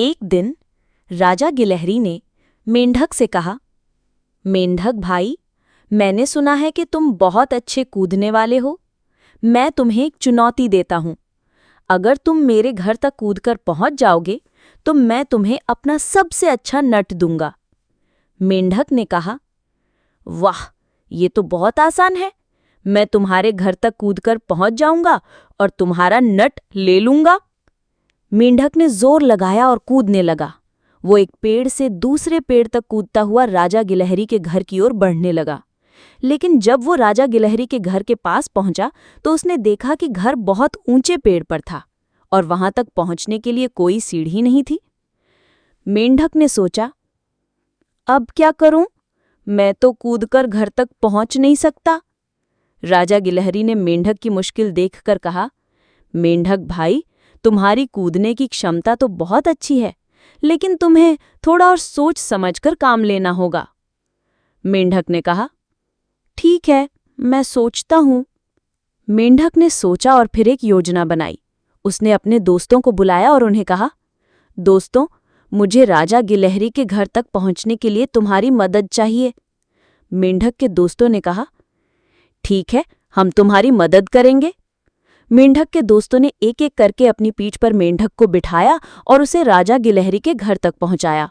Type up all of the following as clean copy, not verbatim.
एक दिन राजा गिलहरी ने मेंढक से कहा, मेंढक भाई, मैंने सुना है कि तुम बहुत अच्छे कूदने वाले हो। मैं तुम्हें एक चुनौती देता हूं। अगर तुम मेरे घर तक कूदकर पहुंच जाओगे तो मैं तुम्हें अपना सबसे अच्छा नट दूंगा। मेंढक ने कहा, वाह, ये तो बहुत आसान है। मैं तुम्हारे घर तक कूदकर पहुंच जाऊंगा और तुम्हारा नट ले लूंगा। मेंढक ने जोर लगाया और कूदने लगा। वो एक पेड़ से दूसरे पेड़ तक कूदता हुआ राजा गिलहरी के घर की ओर बढ़ने लगा। लेकिन जब वो राजा गिलहरी के घर के पास पहुंचा तो उसने देखा कि घर बहुत ऊंचे पेड़ पर था और वहां तक पहुंचने के लिए कोई सीढ़ी नहीं थी। मेंढक ने सोचा, अब क्या करूं? मैं तो कूदकर घर तक पहुंच नहीं सकता। राजा गिलहरी ने मेंढक की मुश्किल देखकर कहा, मेंढक भाई, तुम्हारी कूदने की क्षमता तो बहुत अच्छी है, लेकिन तुम्हें थोड़ा और सोच समझकर काम लेना होगा। मेंढक ने कहा, ठीक है, मैं सोचता हूं। मेंढक ने सोचा और फिर एक योजना बनाई। उसने अपने दोस्तों को बुलाया और उन्हें कहा, दोस्तों, मुझे राजा गिलहरी के घर तक पहुंचने के लिए तुम्हारी मदद चाहिए। मेंढक के दोस्तों ने कहा, ठीक है, हम तुम्हारी मदद करेंगे। मेंढक के दोस्तों ने एक एक करके अपनी पीठ पर मेंढक को बिठाया और उसे राजा गिलहरी के घर तक पहुंचाया।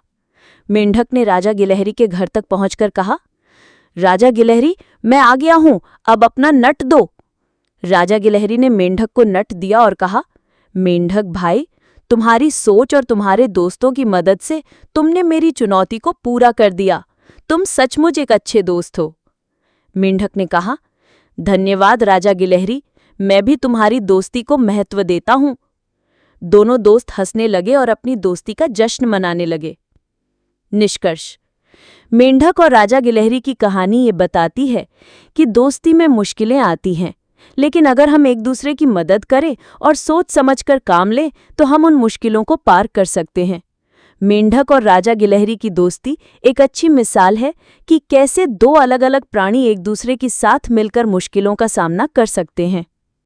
मेंढक ने राजा गिलहरी के घर तक पहुंचकर कहा, राजा गिलहरी, मैं आ गया हूं, अब अपना नट दो। राजा गिलहरी ने मेंढक को नट दिया और कहा, मेंढक भाई, तुम्हारी सोच और तुम्हारे दोस्तों की मदद से तुमने मेरी चुनौती को पूरा कर दिया। तुम सचमुच एक अच्छे दोस्त हो। मेंढक ने कहा, धन्यवाद राजा गिलहरी, मैं भी तुम्हारी दोस्ती को महत्व देता हूं। दोनों दोस्त हंसने लगे और अपनी दोस्ती का जश्न मनाने लगे। निष्कर्ष, मेंढक और राजा गिलहरी की कहानी ये बताती है कि दोस्ती में मुश्किलें आती हैं, लेकिन अगर हम एक दूसरे की मदद करें और सोच समझकर काम लें तो हम उन मुश्किलों को पार कर सकते हैं। मेंढक और राजा गिलहरी की दोस्ती एक अच्छी मिसाल है कि कैसे दो अलग अलग प्राणी एक दूसरे के साथ मिलकर मुश्किलों का सामना कर सकते हैं।